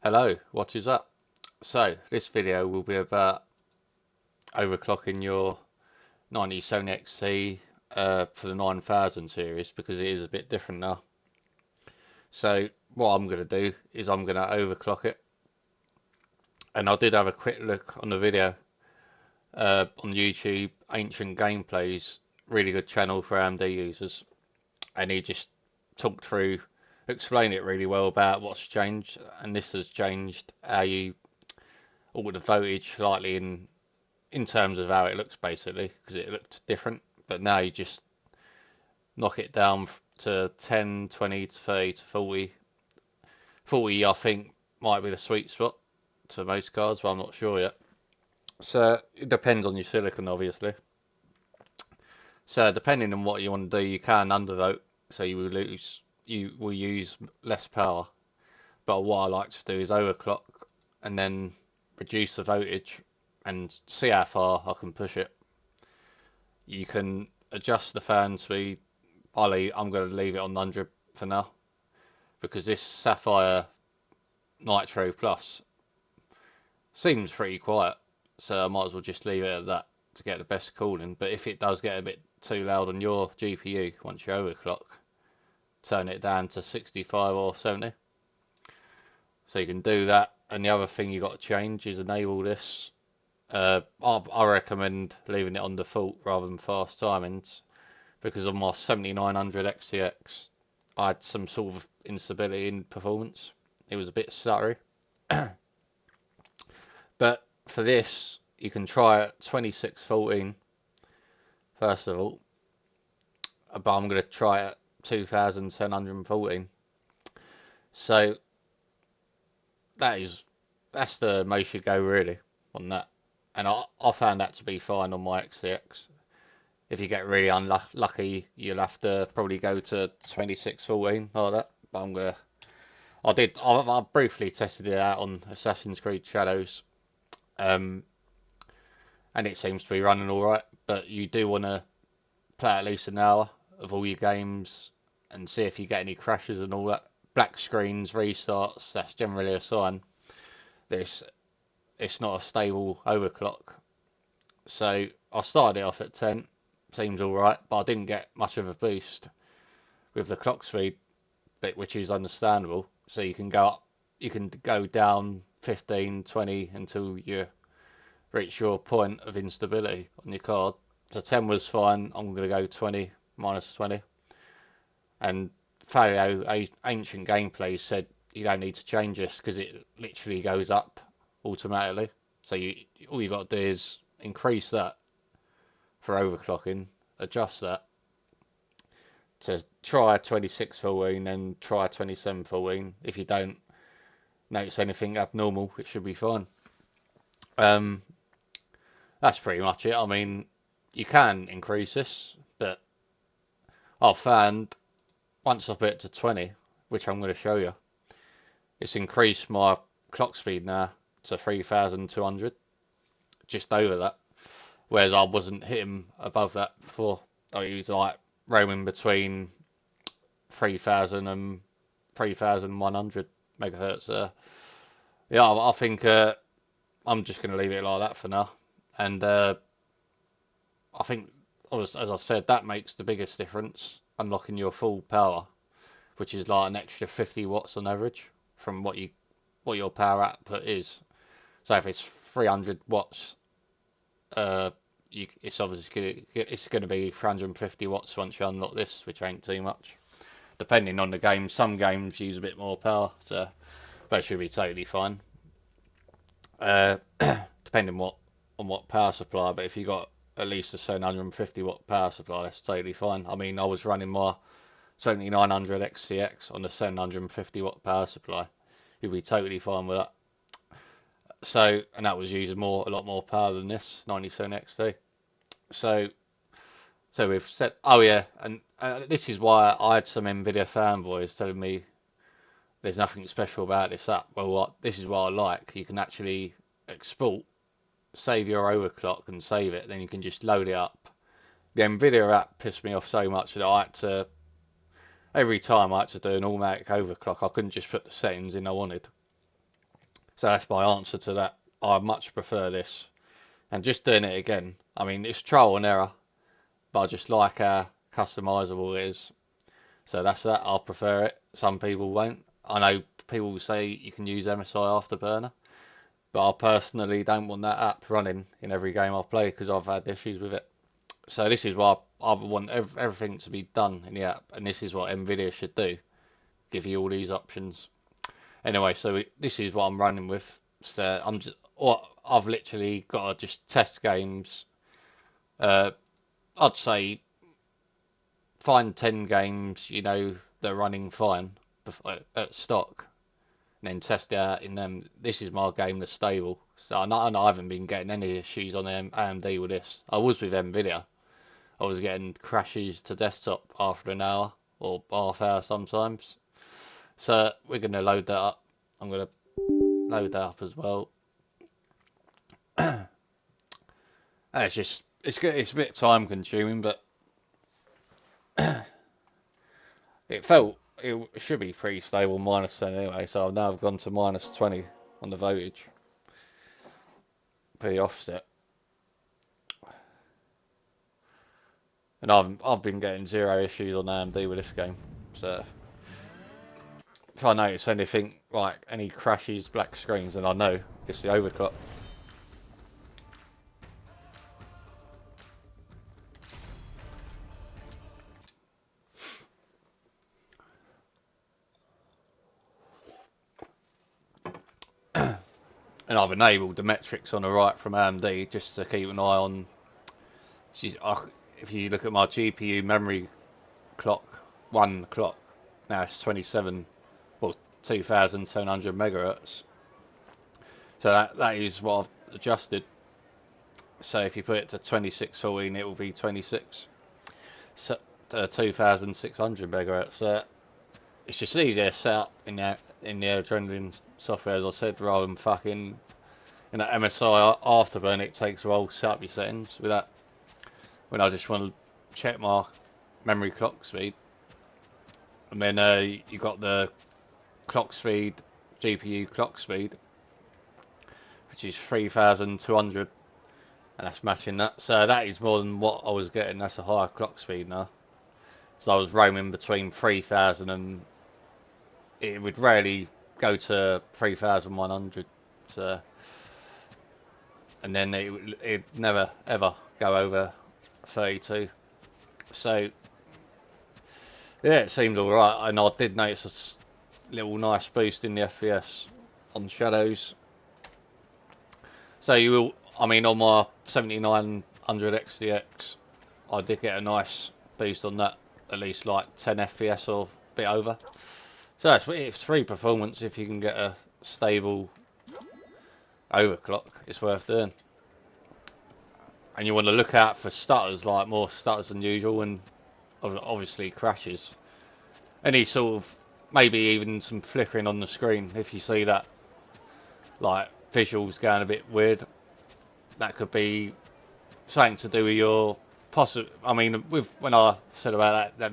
Hello, what is up? So, this video will be about overclocking your 9070 XT for the 9000 series because it is a bit different now. So, what I'm going to do is I'm going to overclock it. And I did have a quick look on the video on YouTube, Ancient Gameplays, really good channel for AMD users. And he just talked through, explained it really well about what's changed. And this has changed how you alter the voltage slightly in terms of how it looks basically, because it looked different, but now you just knock it down to 10, 20 to 30 to 40. 40 I think might be the sweet spot to most cards, but I'm not sure yet. So it depends on your silicon obviously. So depending on what you want to do, you can undervote, so you will use less power. But what I like to do is overclock and then reduce the voltage and see how far I can push it. You can adjust the fan speed. I'm going to leave it on 100 for now because this Sapphire Nitro Plus seems pretty quiet, so I might as well just leave it at that to get the best cooling. But if it does get a bit too loud on your GPU once you overclock, turn it down to 65 or 70. So you can do that. And the other thing you got to change is enable this. I recommend leaving it on default rather than fast timings because on my 7900 XTX I had some sort of instability in performance. It was a bit stuttery. But for this you can try at 2614 first of all, but I'm going to try at 2714. So that's the most you go really on that. And I found that to be fine on my XTX. If you get really unlucky, you'll have to probably go to 2614 like that. But I briefly tested it out on Assassin's Creed Shadows, and it seems to be running all right. But you do want to play at least an hour of all your games and see if you get any crashes and all that. Black screens, restarts, that's generally a sign that it's not a stable overclock. So I started it off at 10, seems alright, but I didn't get much of a boost with the clock speed bit, which is understandable. So you can go down 15, 20 until you reach your point of instability on your card. So 10 was fine, I'm going to go 20, minus 20. And Fario Ancient Gameplay said you don't need to change this because it literally goes up automatically. So all you got to do is increase that for overclocking, adjust that to try 2614, then try 2714. If you don't notice anything abnormal, it should be fine. That's pretty much it. I mean, you can increase this, but I've found once I put it to 20, which I'm going to show you, it's increased my clock speed now to 3200, just over that. Whereas I wasn't hitting above that before. I was like roaming between 3000 and 3100 megahertz. Yeah, I think I'm just going to leave it like that for now. And I think, as I said, that makes the biggest difference, unlocking your full power, which is like an extra 50 watts on average from what your power output is. So if it's 300 watts, it's obviously going to be 350 watts once you unlock this, which ain't too much. Depending on the game, some games use a bit more power, so that should be totally fine. Depending on what power supply, but if you got at least a 750 watt power supply, that's totally fine. I mean, I was running my 7900 XCX on the 750 watt power supply. You'd be totally fine with that. So, and that was using a lot more power than this 97 XT. So we've said, oh yeah, and this is why I had some Nvidia fanboys telling me there's nothing special about this app. Well, this is what I like. You can actually export, save your overclock and save it, then you can just load it up. The Nvidia app pissed me off so much that every time I had to do an automatic overclock, I couldn't just put the settings in I wanted. So that's my answer to that. I much prefer this. And just doing it again, I mean, it's trial and error, but I just like how customizable it is. So that's that. I prefer it. Some people won't. I know people will say you can use MSI Afterburner, but I personally don't want that app running in every game I play because I've had issues with it. So this is why I want everything to be done in the app, and this is what Nvidia should do, give you all these options. Anyway, so this is what I'm running with. So I've literally got to just test games. I'd say find 10 games, they're running fine at stock, and then test it out in them. This is my game that's stable. So I haven't been getting any issues on AMD with this. I was with Nvidia. I was getting crashes to desktop after an hour or half hour sometimes. So we're going to load that up. I'm going to load that up as well. It's a bit time consuming, but it should be pretty stable -10 anyway. So now I've gone to -20 on the voltage for the offset, and I've been getting zero issues on AMD with this game. So if I notice anything like any crashes, black screens, then I know it's the overclock. And I've enabled the metrics on the right from AMD just to keep an eye on. If you look at my GPU memory clock, one clock, now it's 2,700 megahertz. So that is what I've adjusted. So if you put it to 2614, it will be 26, 2,600 megahertz. It's just easier set up in the Adrenaline software, as I said, rather than fucking in that MSI Afterburn. It takes a while to set up your settings with that. When I just want to check my memory clock speed, and then you got the clock speed, GPU clock speed, which is 3,200, and that's matching that. So that is more than what I was getting. That's a higher clock speed now. So I was roaming between 3,000 and it would rarely go to 3,100. So, and then it never ever go over 32. So yeah, it seemed alright, and I did notice a little nice boost in the FPS on shadows. So you will, I mean, on my 7900 XTX, I did get a nice boost on that, at least like 10 FPS or a bit over. So it's free performance. If you can get a stable overclock, it's worth doing. And you want to look out for stutters, like more stutters than usual, and obviously crashes. Any sort of, maybe even some flickering on the screen. If you see that, like visuals going a bit weird, that could be something to do with your I mean, when I said about that,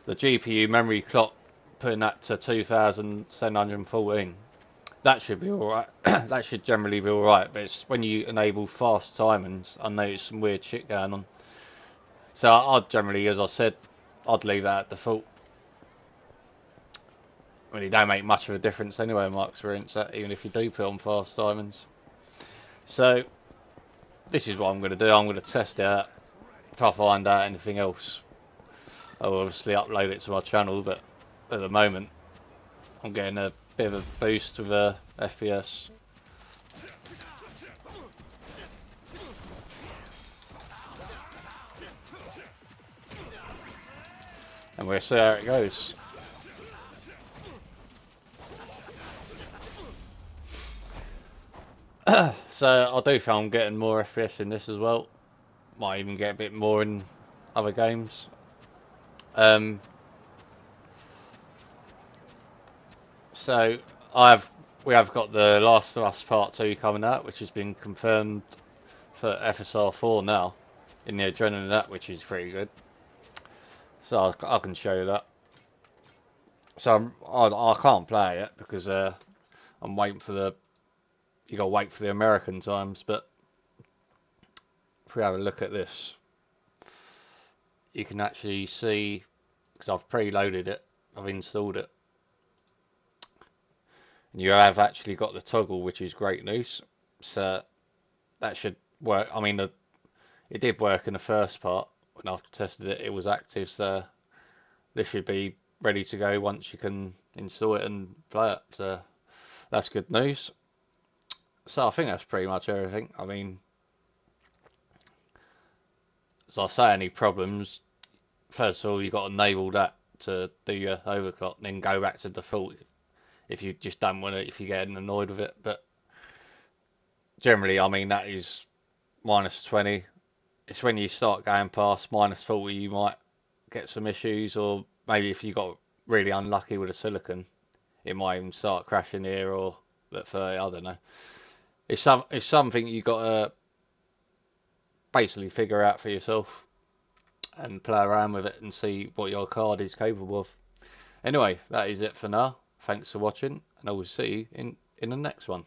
the GPU memory clock, putting that to 2,714, that should be alright. That should generally be alright, but it's when you enable fast timings, I notice some weird shit going on. So I'd generally, as I said, I'd leave that at default. I mean, it don't make much of a difference anyway in my experience, even if you do put on fast timings. So this is what I'm going to do. I'm going to test it out. If I find out anything else, I'll obviously upload it to my channel, but at the moment I'm getting a bit of a boost with FPS. And we'll see how it goes. So I do feel I'm getting more FPS in this as well. Might even get a bit more in other games. So we have got the Last of Us Part 2 coming out, which has been confirmed for FSR 4 now in the Adrenaline app, which is pretty good. So I can show you that. So I can't play it yet because I'm I'm waiting for you gotta wait for the American times. But if we have a look at this, you can actually see, because I've preloaded it, I've installed it, and you have actually got the toggle, which is great news. So that should work. I mean, it did work in the first part. When I tested it, it was active, so this should be ready to go once you can install it and play it. So that's good news. So I think that's pretty much everything. I mean, as I say, any problems, first of all, you've got to enable that to do your overclock, then go back to default if you just don't want it, if you're getting annoyed with it. But generally, I mean, that is -20. It's when you start going past -40, you might get some issues, or maybe if you got really unlucky with a silicon, it might even start crashing here or at 30. I don't know. It's something you got to basically figure out for yourself and play around with it and see what your card is capable of. Anyway, that is it for now. Thanks for watching, and I will see you in the next one.